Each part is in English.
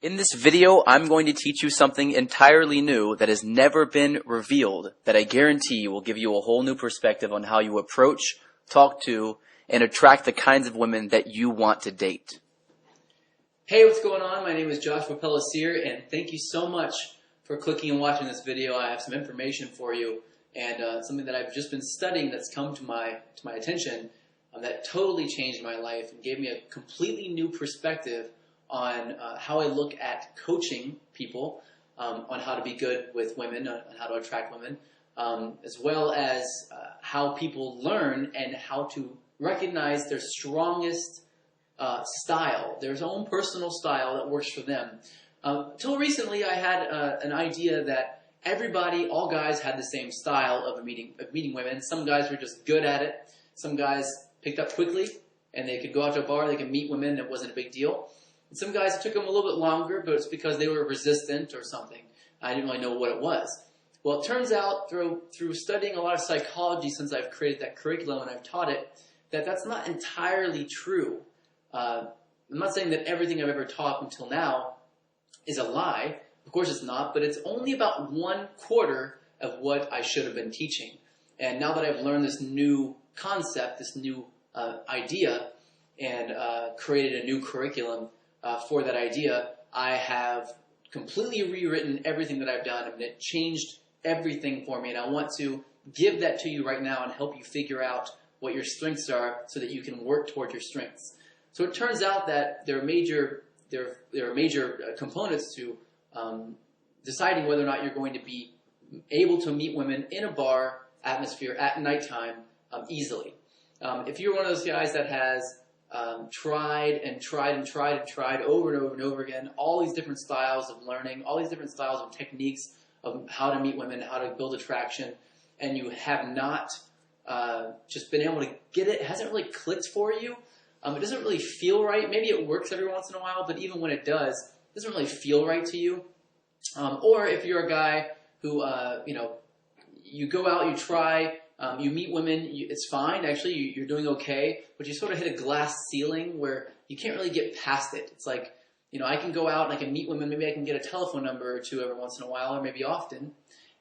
In this video, I'm going to teach you something entirely new that has never been revealed, that I guarantee will give you a whole new perspective on how you approach, talk to, and attract the kinds of women that you want to date. Hey, what's going on? My name is Joshua Pellicer, and thank you so much for clicking and watching this video. I have some information for you, and something that I've just been studying that's come to my attention that totally changed my life and gave me a completely new perspective on how I look at coaching people, on how to be good with women, on how to attract women, as well as how people learn and how to recognize their strongest style, their own personal style that works for them. Till recently, I had an idea that everybody, all guys, had the same style of meeting women. Some guys were just good at it. Some guys picked up quickly, and they could go out to a bar, they could meet women, and it wasn't a big deal. And some guys, it took them a little bit longer, but it's because they were resistant or something. I didn't really know what it was. Well, it turns out through studying a lot of psychology since I've created that curriculum and I've taught it, that that's not entirely true. I'm not saying that everything I've ever taught until now is a lie. Of course it's not, but it's only about 1/4 of what I should have been teaching. And now that I've learned this new concept, this new idea, and created a new curriculum for that idea, I have completely rewritten everything that I've done, and it changed everything for me. And I want to give that to you right now and help you figure out what your strengths are so that you can work toward your strengths. So it turns out that there are major components to deciding whether or not you're going to be able to meet women in a bar atmosphere at nighttime easily. If you're one of those guys that has tried over and over again, all these different styles of learning, all these different styles of techniques of how to meet women, how to build attraction, and you have not just been able to get it, hasn't really clicked for you, it doesn't really feel right. Maybe it works every once in a while, but even when it does, it doesn't really feel right to you. Or if you're a guy who, you go out, you try, you meet women, it's fine, actually, you're doing okay, but you sort of hit a glass ceiling where you can't really get past it. It's like, I can go out and I can meet women, maybe I can get a telephone number or two every once in a while, or maybe often,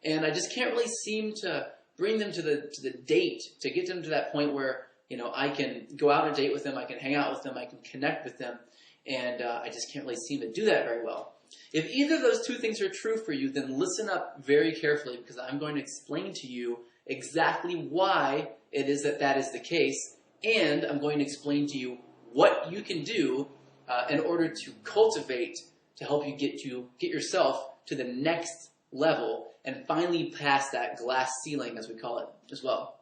and I just can't really seem to bring them to the date, to get them to that point where, I can go out on a date with them, I can hang out with them, I can connect with them, and I just can't really seem to do that very well. If either of those two things are true for you, then listen up very carefully, because I'm going to explain to you exactly why it is that is the case, and I'm going to explain to you what you can do in order to cultivate, to help you get yourself to the next level and finally pass that glass ceiling, as we call it, as well.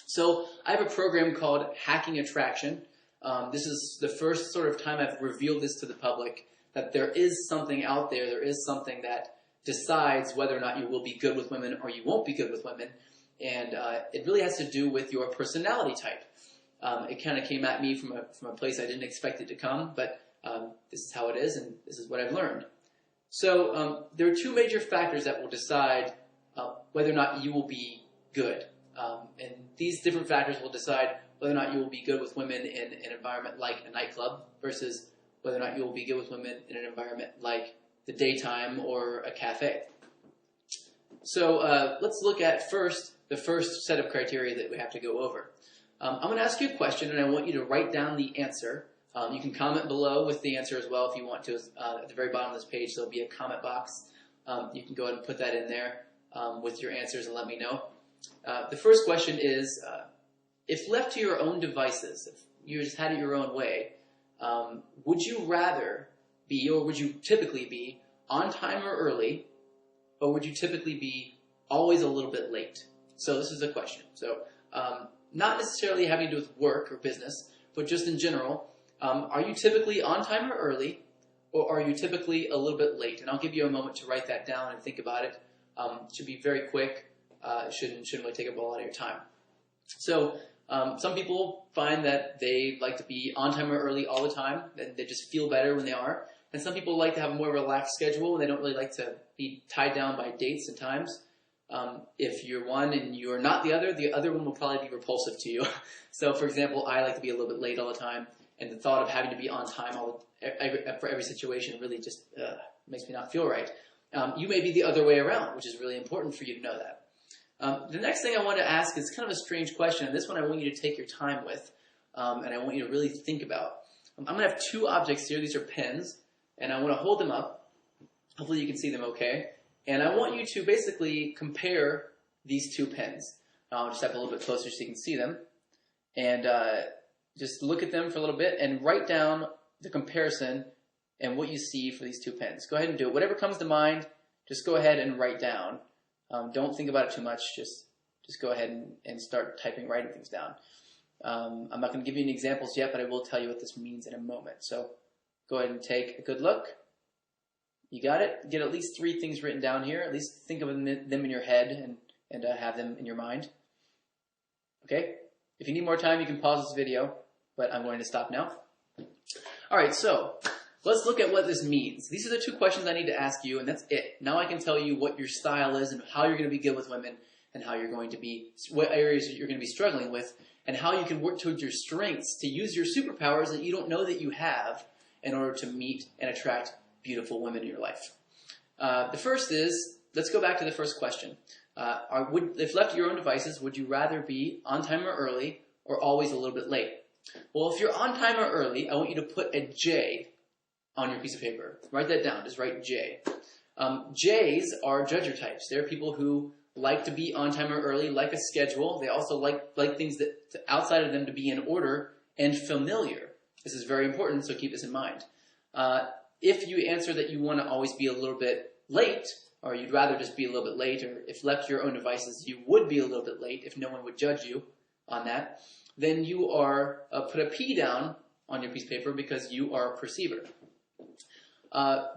So I have a program called Hacking Attraction. This is the first sort of time I've revealed this to the public, that there is something out there, there is something that decides whether or not you will be good with women or you won't be good with women. And it really has to do with your personality type. It kind of came at me from a place I didn't expect it to come, but this is how it is, and this is what I've learned. So there are two major factors that will decide whether or not you will be good. And these different factors will decide whether or not you will be good with women in an environment like a nightclub versus whether or not you will be good with women in an environment like the daytime or a cafe. So let's look at the first set of criteria that we have to go over. I'm going to ask you a question, and I want you to write down the answer. You can comment below with the answer as well if you want to. At the very bottom of this page, there'll be a comment box. You can go ahead and put that in there with your answers and let me know. The first question is, if left to your own devices, if you just had it your own way, would you rather be, or would you typically be, on time or early, or would you typically be always a little bit late? So this is the question. So not necessarily having to do with work or business, but just in general, are you typically on time or early, or are you typically a little bit late? And I'll give you a moment to write that down and think about it. It should be very quick. It shouldn't really take up a lot of your time. So some people find that they like to be on time or early all the time, and they just feel better when they are. And some people like to have a more relaxed schedule, and they don't really like to be tied down by dates and times. If you're one and you're not the other one will probably be repulsive to you. So, for example, I like to be a little bit late all the time, and the thought of having to be on time for every situation really just makes me not feel right. You may be the other way around, which is really important for you to know that. The next thing I want to ask is kind of a strange question, and this one I want you to take your time with, and I want you to really think about. I'm going to have two objects here. These are pens, and I want to hold them up. Hopefully you can see them okay. And I want you to basically compare these two pens. I'll just step a little bit closer so you can see them. And just look at them for a little bit and write down the comparison and what you see for these two pens. Go ahead and do it. Whatever comes to mind, just go ahead and write down. Don't think about it too much. Just go ahead and start writing things down. I'm not going to give you any examples yet, but I will tell you what this means in a moment. So go ahead and take a good look. You got it? Get at least 3 things written down here. At least think of them in your head and have them in your mind. Okay? If you need more time, you can pause this video, but I'm going to stop now. All right, so let's look at what this means. These are the 2 questions I need to ask you, and that's it. Now I can tell you what your style is and how you're going to be good with women and how you're going to be, what areas you're going to be struggling with, and how you can work towards your strengths to use your superpowers that you don't know that you have in order to meet and attract beautiful women in your life. The first is, let's go back to the first question. If left to your own devices, would you rather be on time or early or always a little bit late? Well, if you're on time or early, I want you to put a J on your piece of paper. Write that down. Just write J. J's are judger types. They're people who like to be on time or early, like a schedule. They also like things that outside of them to be in order and familiar. This is very important, so keep this in mind. If you answer that you want to always be a little bit late, or you'd rather just be a little bit late, or if left to your own devices, you would be a little bit late if no one would judge you on that, then you are, put a P down on your piece of paper because you are a perceiver.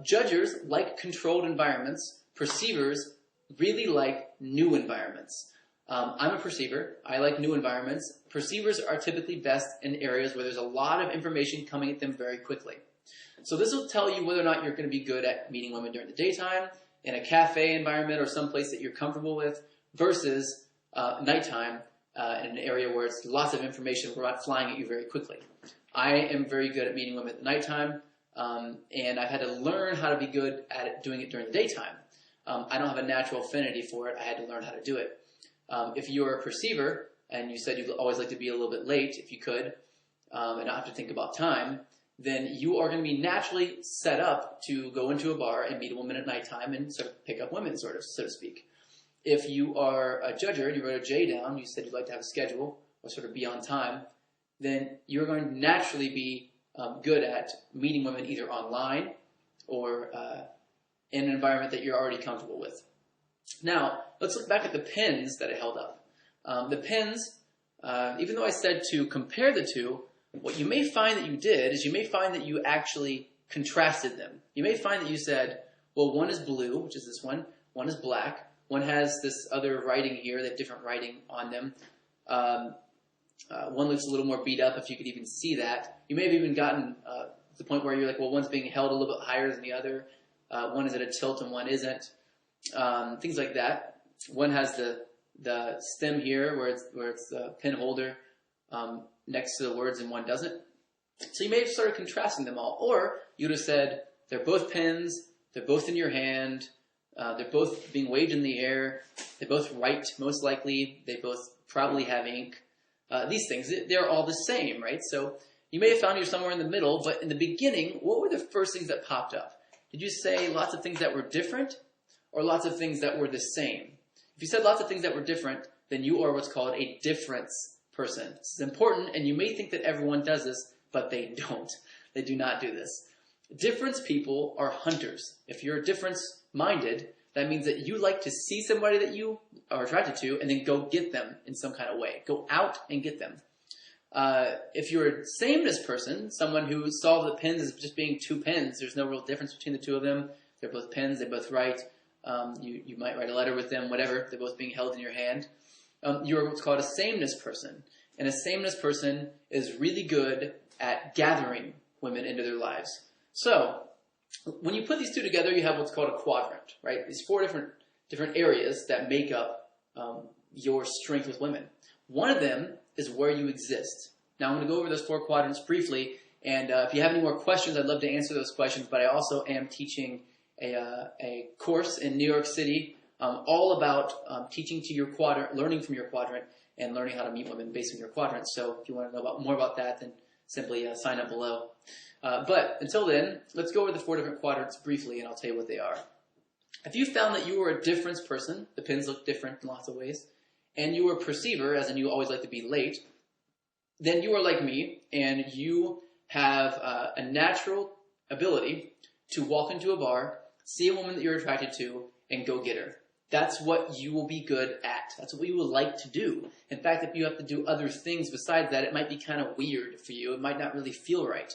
Judgers like controlled environments. Perceivers really like new environments. I'm a perceiver. I like new environments. Perceivers are typically best in areas where there's a lot of information coming at them very quickly. So this will tell you whether or not you're going to be good at meeting women during the daytime, in a cafe environment or someplace that you're comfortable with, versus nighttime in an area where it's lots of information flying at you very quickly. I am very good at meeting women at the nighttime, and I've had to learn how to be good at doing it during the daytime. I don't have a natural affinity for it. I had to learn how to do it. If you're a perceiver, and you said you'd always like to be a little bit late, if you could, and not have to think about time, then you are going to be naturally set up to go into a bar and meet a woman at nighttime and sort of pick up women, sort of, so to speak. If you are a judger and you wrote a J down, you said you'd like to have a schedule or sort of be on time, then you're going to naturally be good at meeting women either online or in an environment that you're already comfortable with. Now, let's look back at the pens that I held up. The pens, even though I said to compare the two, what you may find that you did is you may find that you actually contrasted them. You may find that you said, well, one is blue, which is this one is black, one has this other writing here, they have different writing on them. One looks a little more beat up, if you could even see that. You may have even gotten to the point where you're like, well, one's being held a little bit higher than the other. One is at a tilt and one isn't. Things like that. One has the stem here where it's the pen holder next to the words and one doesn't. So you may have started contrasting them all. Or you would have said, they're both pens, they're both in your hand, they're both being waved in the air, they both write most likely, they both probably have ink. These things, they're all the same, right? So you may have found you're somewhere in the middle, but in the beginning, what were the first things that popped up? Did you say lots of things that were different or lots of things that were the same? If you said lots of things that were different, then you are what's called a difference person. This is important, and you may think that everyone does this, but they don't. They do not do this. Difference people are hunters. If you're difference-minded, that means that you like to see somebody that you are attracted to and then go get them in some kind of way. Go out and get them. If you're a sameness person, someone who saw the pens as just being two pens, there's no real difference between the two of them. They're both pens, they both write. You might write a letter with them, whatever. They're both being held in your hand. You're what's called a sameness person. And a sameness person is really good at gathering women into their lives. So, when you put these two together, you have what's called a quadrant, right? These 4 different areas that make up your strength with women. One of them is where you exist. Now, I'm going to go over those 4 quadrants briefly, And if you have any more questions, I'd love to answer those questions. But I also am teaching a course in New York City all about teaching to your quadrant, learning from your quadrant, and learning how to meet women based on your quadrant. So if you want to know more about that, then simply sign up below. But until then, let's go over the 4 different quadrants briefly, and I'll tell you what they are. If you found that you were a difference person, the pins look different in lots of ways, and you were a perceiver, as in you always like to be late, then you are like me, and you have a natural ability to walk into a bar, see a woman that you're attracted to, and go get her. That's what you will be good at. That's what you will like to do. In fact, if you have to do other things besides that, it might be kind of weird for you. It might not really feel right.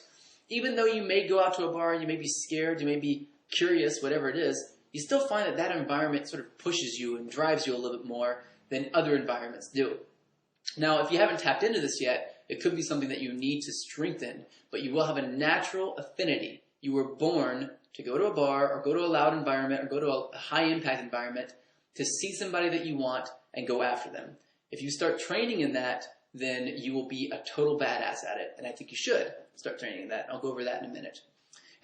Even though you may go out to a bar, you may be scared, you may be curious, whatever it is, you still find that that environment sort of pushes you and drives you a little bit more than other environments do. Now, if you haven't tapped into this yet, it could be something that you need to strengthen, but you will have a natural affinity. You were born to go to a bar or go to a loud environment or go to a high-impact environment to see somebody that you want and go after them. If you start training in that, then you will be a total badass at it, and I think you should start training in that. I'll go over that in a minute.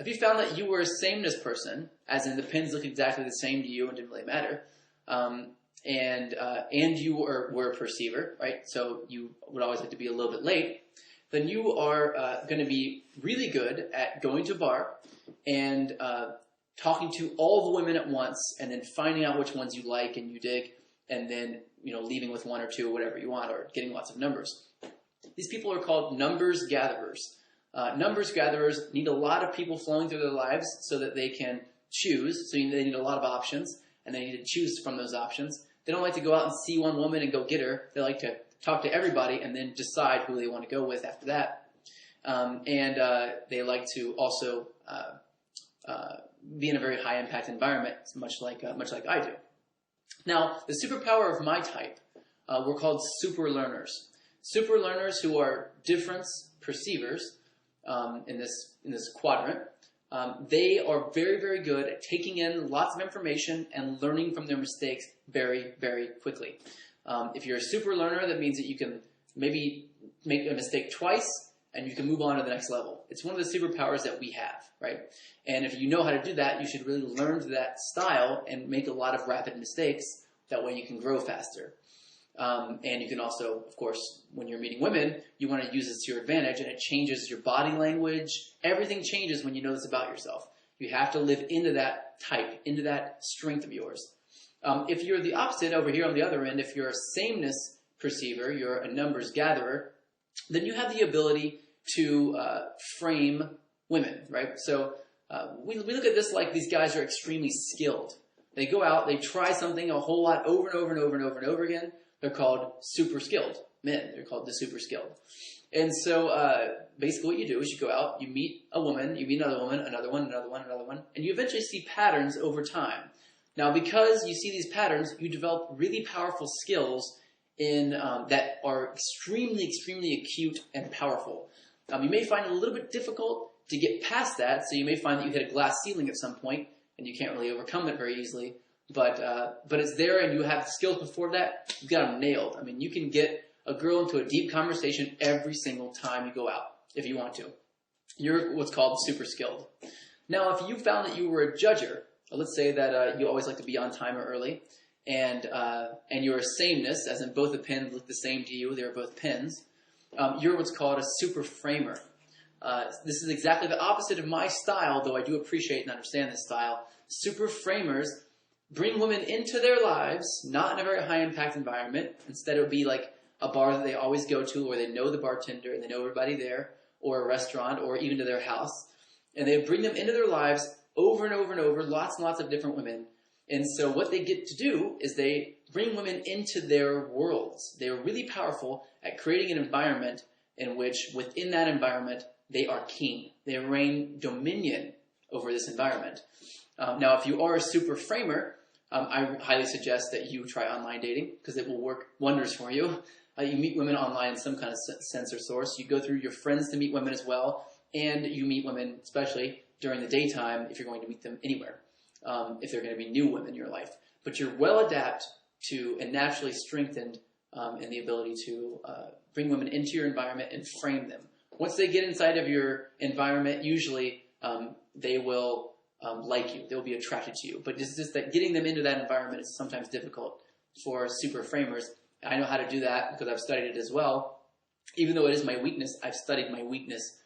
If you found that you were a sameness person, as in the pins look exactly the same to you and didn't really matter, and you were a perceiver, right? So you would always like to be a little bit late. Then you are going to be really good at going to a bar and talking to all the women at once, and then finding out which ones you like and you dig, and then leaving with 1 or 2 or whatever you want, or getting lots of numbers. These people are called numbers gatherers. Numbers gatherers need a lot of people flowing through their lives so that they can choose. So they need a lot of options, and they need to choose from those options. They don't like to go out and see one woman and go get her. They like to talk to everybody and then decide who they want to go with after that. They like to also be in a very high-impact environment, much like I do. Now, the superpower of my type, we're called super learners. Super learners who are difference perceivers in this quadrant. They are very, very good at taking in lots of information and learning from their mistakes very, very quickly. If you're a super learner, that means that you can maybe make a mistake twice and you can move on to the next level. It's one of the superpowers that we have, right? And if you know how to do that, you should really learn that style and make a lot of rapid mistakes. That way you can grow faster. And you can also, of course, when you're meeting women, you want to use this to your advantage, and it changes your body language. Everything changes when you know this about yourself. You have to live into that type, into that strength of yours. If you're the opposite over here on the other end, if you're a sameness perceiver, you're a numbers gatherer, then you have the ability to frame women, right? So we look at this like these guys are extremely skilled. They go out, they try something a whole lot over and over and over and over and over again. They're called super skilled men. They're called the super skilled. And so basically what you do is you go out, you meet a woman, you meet another woman, another one, another one, another one, and you eventually see patterns over time. Now, because you see these patterns, you develop really powerful skills that are extremely, extremely acute and powerful. You may find it a little bit difficult to get past that, so you may find that you hit a glass ceiling at some point, and you can't really overcome it very easily. But it's there, and you have the skills before that. You've got them nailed. I mean, you can get a girl into a deep conversation every single time you go out, if you want to. You're what's called super skilled. Now, if you found that you were a judger, let's say that you always like to be on time or early, and you're a sameness, as in both the pins look the same to you, they're both pins, you're what's called a super framer. This is exactly the opposite of my style, though I do appreciate and understand this style. Super framers bring women into their lives, not in a very high-impact environment. Instead, it would be like a bar that they always go to where they know the bartender and they know everybody there, or a restaurant, or even to their house. And they bring them into their lives over and over and over, lots and lots of different women. And so what they get to do is they bring women into their worlds. They are really powerful at creating an environment in which, within that environment, they are king. They reign dominion over this environment. Now, if you are a super framer, I highly suggest that you try online dating because it will work wonders for you. You meet women online in some kind of sense or source. You go through your friends to meet women as well, and you meet women, especially during the daytime, if you're going to meet them anywhere, if they're going to be new women in your life. But you're well adapted to and naturally strengthened in the ability to bring women into your environment and frame them once they get inside of your environment, usually they will like you. They'll be attracted to you. But it's just that getting them into that environment is sometimes difficult for super framers. I know how to do that because I've studied it as well. Even though it is my weakness, I've studied my weakness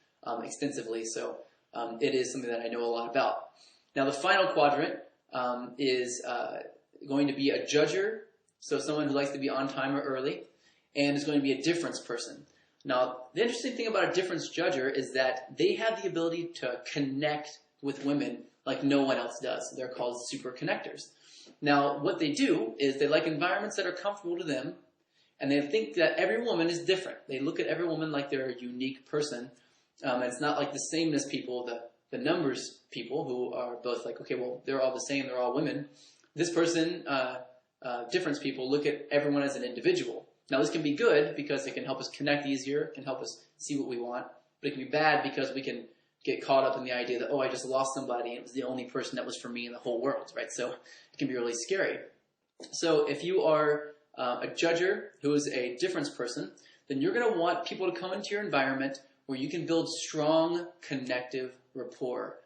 extensively. So it is something that I know a lot about. Now, the final quadrant is going to be a judger, so someone who likes to be on time or early, and is going to be a difference person. Now, the interesting thing about a difference judger is that they have the ability to connect with women like no one else does. They're called super connectors. Now, what they do is they like environments that are comfortable to them, and they think that every woman is different. They look at every woman like they're a unique person. It's not like the sameness people, the numbers people who are both like, okay, well, they're all the same, they're all women. This person, difference people, look at everyone as an individual. Now, this can be good because it can help us connect easier, can help us see what we want, but it can be bad because we can get caught up in the idea that, oh, I just lost somebody and it was the only person that was for me in the whole world, right? So it can be really scary. So if you are a judger who is a difference person, then you're going to want people to come into your environment where you can build strong connective rapport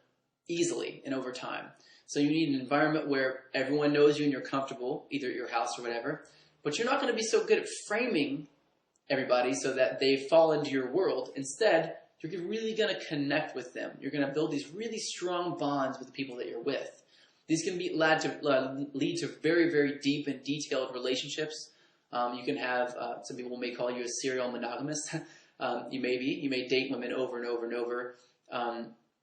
easily and over time. So you need an environment where everyone knows you and you're comfortable, either at your house or whatever, but you're not going to be so good at framing everybody so that they fall into your world. Instead, you're really going to connect with them. You're going to build these really strong bonds with the people that you're with. These can be lead to very, very deep and detailed relationships. You can have, some people may call you a serial monogamist. You may date women over and over and over.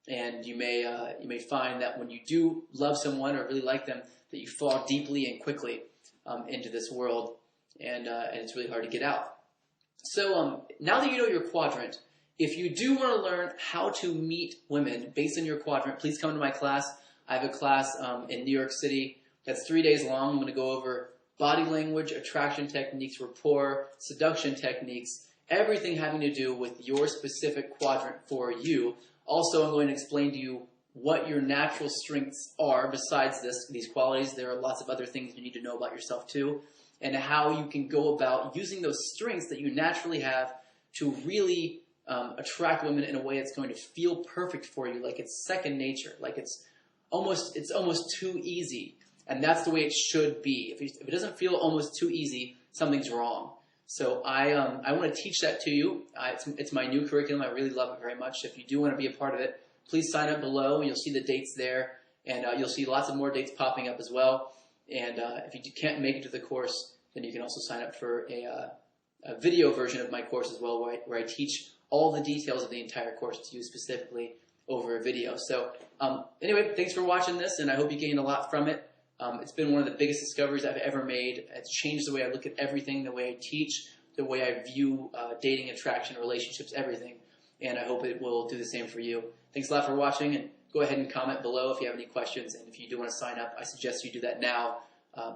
And you may find that when you do love someone or really like them, that you fall deeply and quickly into this world, and it's really hard to get out. So now that you know your quadrant, if you do want to learn how to meet women based on your quadrant, please come to my class. I have a class in New York City that's 3 days long. I'm going to go over body language, attraction techniques, rapport, seduction techniques, everything having to do with your specific quadrant for you. Also, I'm going to explain to you what your natural strengths are besides these qualities. There are lots of other things you need to know about yourself too, and how you can go about using those strengths that you naturally have to really attract women in a way that's going to feel perfect for you, like it's second nature, like it's almost too easy. And that's the way it should be. If it doesn't feel almost too easy, something's wrong. So I want to teach that to you. It's my new curriculum. I really love it very much. If you do want to be a part of it, please sign up below. You'll see the dates there, and you'll see lots of more dates popping up as well. And if you can't make it to the course, then you can also sign up for a video version of my course as well, where I teach all the details of the entire course to you specifically over a video. So anyway, thanks for watching this, and I hope you gained a lot from it. It's been one of the biggest discoveries I've ever made. It's changed the way I look at everything, the way I teach, the way I view dating, attraction, relationships, everything. And I hope it will do the same for you. Thanks a lot for watching, and go ahead and comment below if you have any questions. And if you do want to sign up, I suggest you do that now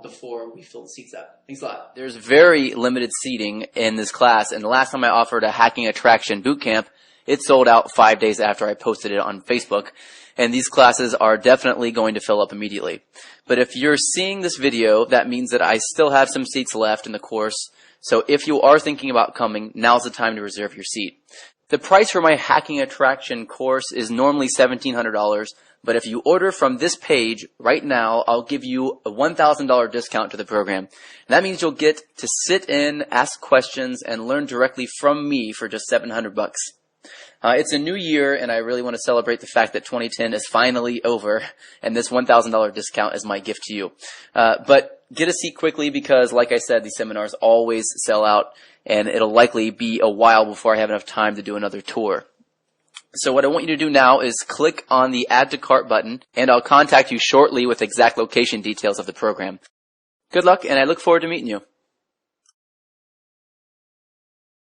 before we fill the seats up. Thanks a lot. There's very limited seating in this class, and the last time I offered a Hacking Attraction Bootcamp, it sold out 5 days after I posted it on Facebook. And these classes are definitely going to fill up immediately. But if you're seeing this video, that means that I still have some seats left in the course. So if you are thinking about coming, now's the time to reserve your seat. The price for my Hacking Attraction course is normally $1,700, but if you order from this page right now, I'll give you a $1,000 discount to the program. And that means you'll get to sit in, ask questions, and learn directly from me for just $700. It's a new year, and I really want to celebrate the fact that 2010 is finally over, and this $1,000 discount is my gift to you. But get a seat quickly because, like I said, these seminars always sell out, and it'll likely be a while before I have enough time to do another tour. So what I want you to do now is click on the Add to Cart button, and I'll contact you shortly with exact location details of the program. Good luck, and I look forward to meeting you.